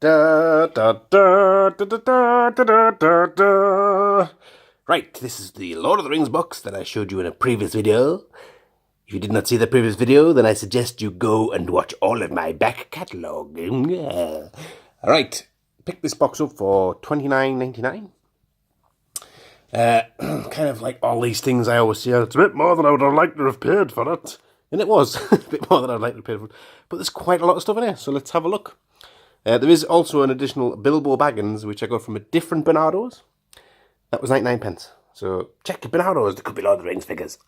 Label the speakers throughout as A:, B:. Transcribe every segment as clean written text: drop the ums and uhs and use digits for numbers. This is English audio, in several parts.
A: Da, da, da, da, da, da, da, da, da. Right, this is the Lord of the Rings box that I showed you in a previous video. If you did not see the previous video, then I suggest you go and watch all of my back catalogue. Alright, pick this box up for $29.99. Kind of like all these things I always say, it's a bit more than I would have liked to have paid for it. And it was a bit more than I'd like to pay for it. But there's quite a lot of stuff in here, so let's have a look. There is also an additional Bilbo Baggins, which I got from a different Bernardo's. That was 99 pence. So check your Bernardo's, there could be Lord of the Rings figures.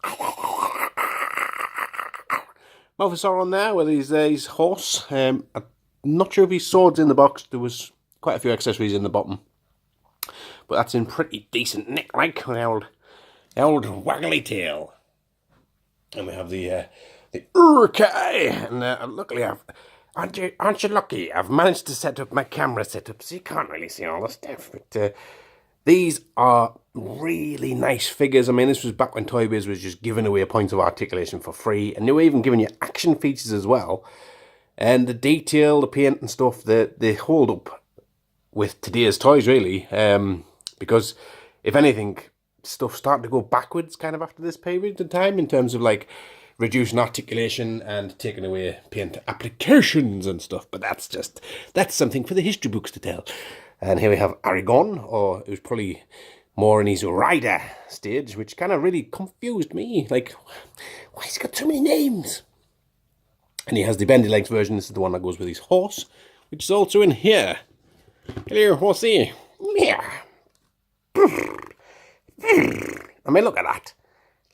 A: Mouth of Sauron there with his horse. I'm not sure if his sword's in the box. There was quite a few accessories in the bottom. But that's in pretty decent nick, like the old waggly tail. And we have the Uruk-hai. And luckily aren't you lucky? I've managed to set up my camera setup so you can't really see all the stuff. But these are really nice figures. I mean, this was back when Toy Biz was just giving away points of articulation for free. And they were even giving you action features as well. And the detail, the paint and stuff, they hold up with today's toys, really. Because, if anything, stuff started to go backwards kind of after this period of time in terms of, like, reducing articulation and taking away paint applications and stuff. But that's something for the history books to tell. And here we have Aragorn, or it was probably more in his rider stage, which kind of really confused me. Like, why has he got so many names? And he has the bendy legs version. This is the one that goes with his horse, which is also in here. Hello, horsey. Yeah. I mean, look at that.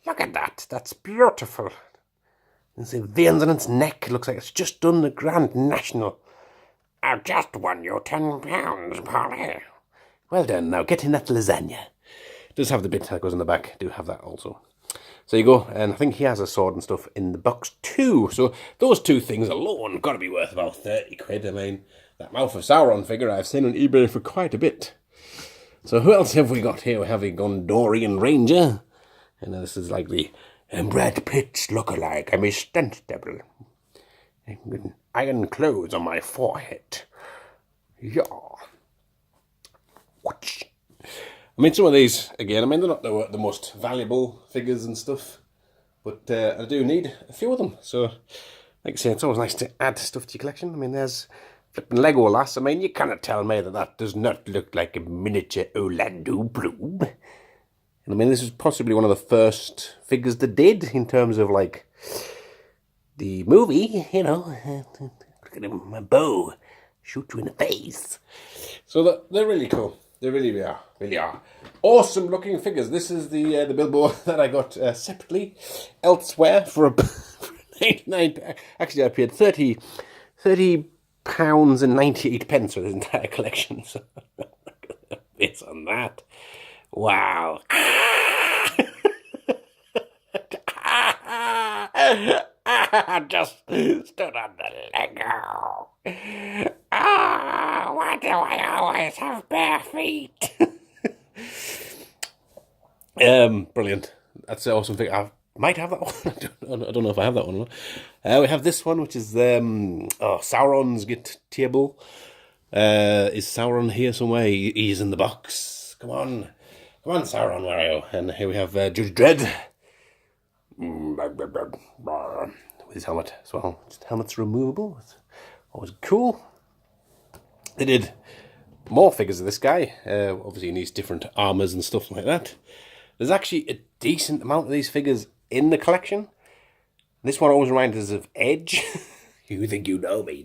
A: Look at that. That's beautiful. And the veins on its neck. It looks like it's just done the Grand National. I've just won you £10, Polly. Well done. Now get in that lasagna. It does have the bit that goes in the back. I do have that also. So you go, and I think he has a sword and stuff in the box too. So those two things alone got to be worth about 30 quid. I mean, that Mouth of Sauron figure I've seen on eBay for quite a bit. So who else have we got here? We have a Gondorian Ranger. And this is like the Brad Pitt's look-alike. I'm a stunt double. Iron clothes on my forehead. Yeah. I mean, some of these, again, I mean, they're not the most valuable figures and stuff. But I do need a few of them. So, like I say, it's always nice to add stuff to your collection. I mean, there's flipping Lego lass. I mean, you cannot tell me that does not look like a miniature Orlando Bloom. And I mean, this is possibly one of the first figures they did in terms of, like, the movie, you know. Look at him, my bow, shoot you in the face. So they're really cool. They really are. Awesome looking figures. This is the Bilbo that I got separately elsewhere for 99. Actually, I paid £30 and 98 pence for this entire collection. So based on that, wow. I just stood on the Lego. Why do I always have bare feet? Brilliant. That's an awesome thing. I might have that one. I don't know if I have that one or not. We have this one, which is Sauron's Get Table. Is Sauron here somewhere? He's in the box. Come on, Sauron, where are you? And here we have Judge Dredd. With his helmet as well. Just helmet's removable. It's always cool. They did more figures of this guy. Obviously, he needs different armors and stuff like that. There's actually a decent amount of these figures in the collection. This one always reminds us of Edge. You think you know me.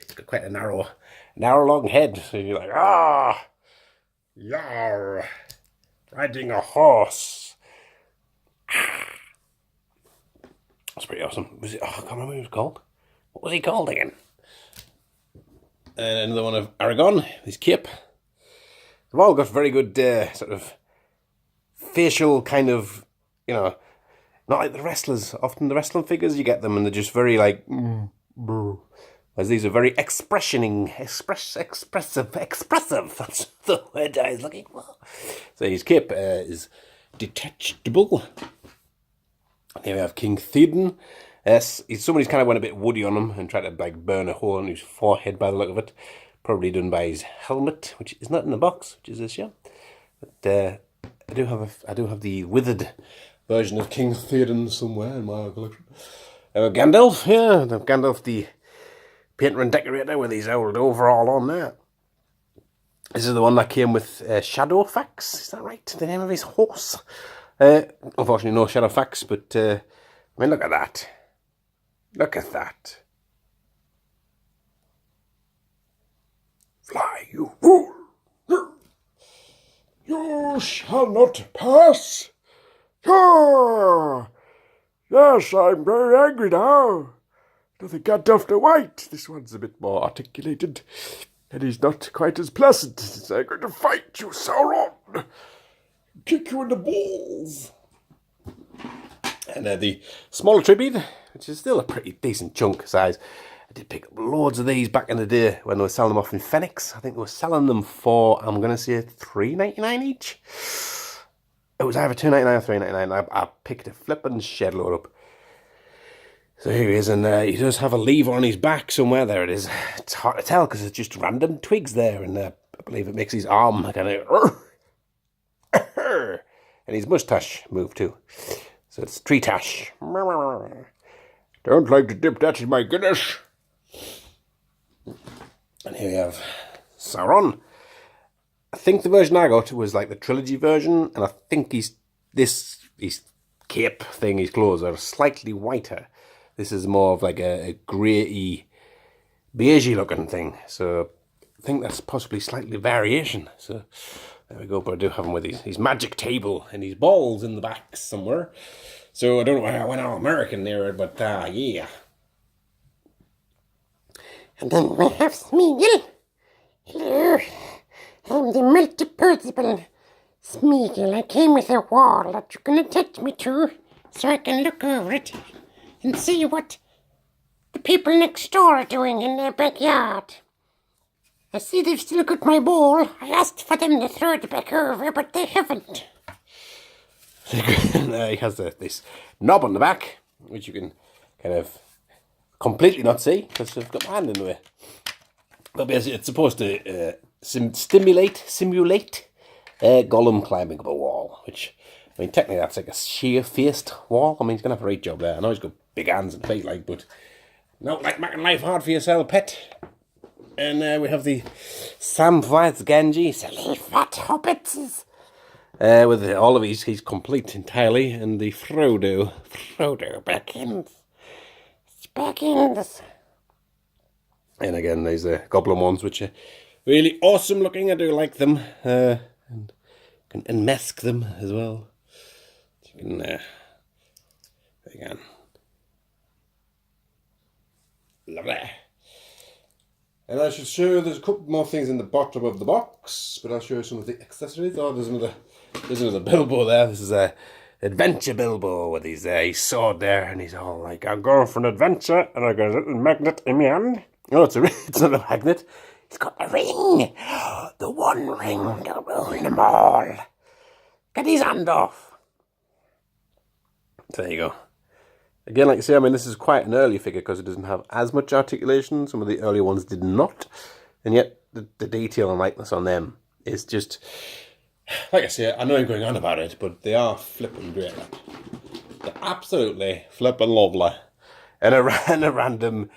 A: It's got quite a narrow long head. So you're like, yar, riding a horse. That's pretty awesome. I can't remember what he was called. What was he called again? And another one of Aragorn, his cape. They've all got very good sort of facial kind of, you know, not like the wrestlers. Often the wrestling figures, you get them and they're just very like, whereas these are very expressive. That's the word I was looking for. So his cape is detachable. Here we have King Theoden. Somebody's kind of went a bit woody on him and tried to like burn a hole in his forehead by the look of it. Probably done by his helmet, which is not in the box, which is this year. But I do have the withered version of King Theoden somewhere in my collection. Gandalf, yeah, Gandalf the painter and decorator with his old overall on there. This is the one that came with Shadowfax, is that right? The name of his horse. Unfortunately, no Shadowfax, but I mean, look at that. Look at that. Fly, you fool! You shall not pass! Ah! Yes, I'm very angry now. Nothing Gandalf the White. This one's a bit more articulated, and he's not quite as pleasant. I'm going to fight you, Sauron! Kick you in the balls! And the smaller tribute, which is still a pretty decent chunk size. I did pick up loads of these back in the day when they were selling them off in Phoenix. I think they were selling them for, I'm going to say, $3.99 each. It was either $2.99 or $3.99. I picked a flipping shed load up. So here he is, and he does have a lever on his back somewhere. There it is. It's hard to tell because it's just random twigs there, and I believe it makes his arm kind of... and his moustache move too. So it's tree-tash. Don't like to dip that in my Guinness. And here we have Sauron. I think the version I got was like the trilogy version, and I think his cape thing, his clothes are slightly whiter. This is more of like a grey-y, beigey looking thing. So I think that's possibly slightly variation. So there we go, but I do have him with his magic table and his balls in the back somewhere. So I don't know why I went all American there, but yeah.
B: And then we have Smeagol. Hello. I'm the multipurpose Smeagol. I came with a wall that you can attach me to so I can look over it and see what the people next door are doing in their backyard. I see they've still got my ball. I asked for them to throw it back over, but they haven't.
A: He has this knob on the back, which you can kind of completely not see because I've got my hand in the way. But basically, it's supposed to simulate Gollum climbing up a wall, which, I mean, technically that's like a sheer-faced wall. I mean, he's going to have a great job there. I know he's got big hands and feet, like, but not like making life hard for yourself, pet. And we have the Samwise Gamgee, silly fat hobbits. With all of he's complete entirely, and the Frodo Baggins. It's Baggins. And again, there's the Goblin ones, which are really awesome looking. I do like them, and can mask them as well. You can, again, lovely. And I should show there's a couple more things in the bottom of the box, but I'll show you some of the accessories. Oh, there's another Bilbo there. This is a adventure Bilbo with his sword there, and he's all like, "I'm going for an adventure, and I got a little magnet in my hand." Oh, it's not a magnet. He's got the ring, the one ring that will rule them all. Get his hand off. There you go. Again, like I say, I mean, this is quite an early figure because it doesn't have as much articulation. Some of the earlier ones did not. And yet, the detail and likeness on them is just... Like I say, I know I'm going on about it, but they are flipping great. They're absolutely flipping lovely. And a random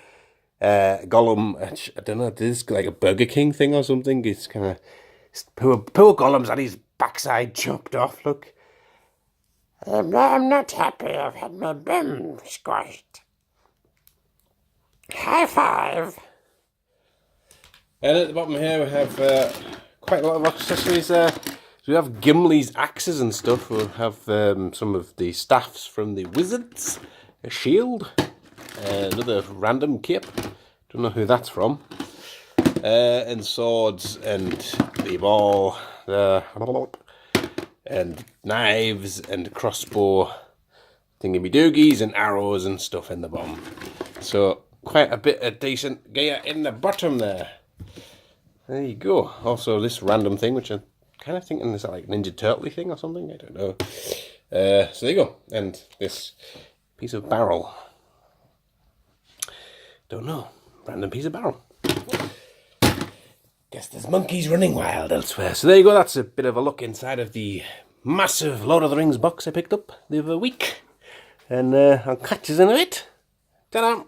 A: Gollum, I don't know, this is like a Burger King thing or something. It's kind of... Poor Gollum's had his backside chopped off, look.
B: I'm not happy I've had my bum squashed. High five.
A: And at the bottom here we have quite a lot of accessories there. So we have Gimli's axes and stuff. We'll have some of the staffs from the wizards. A shield. Another random cape. Don't know who that's from. And swords and the ball. And knives and crossbow thingy-me-doogies and arrows and stuff in the bottom. So quite a bit of decent gear in the bottom there. There you go. Also this random thing, which I'm kind of thinking is like a Ninja Turtle thing or something. I don't know. So there you go. And this piece of barrel. Don't know. Random piece of barrel. Guess there's monkeys running wild elsewhere. So there you go. That's a bit of a look inside of the massive Lord of the Rings box I picked up the other week. And I'll catch you in a bit. Ta-da!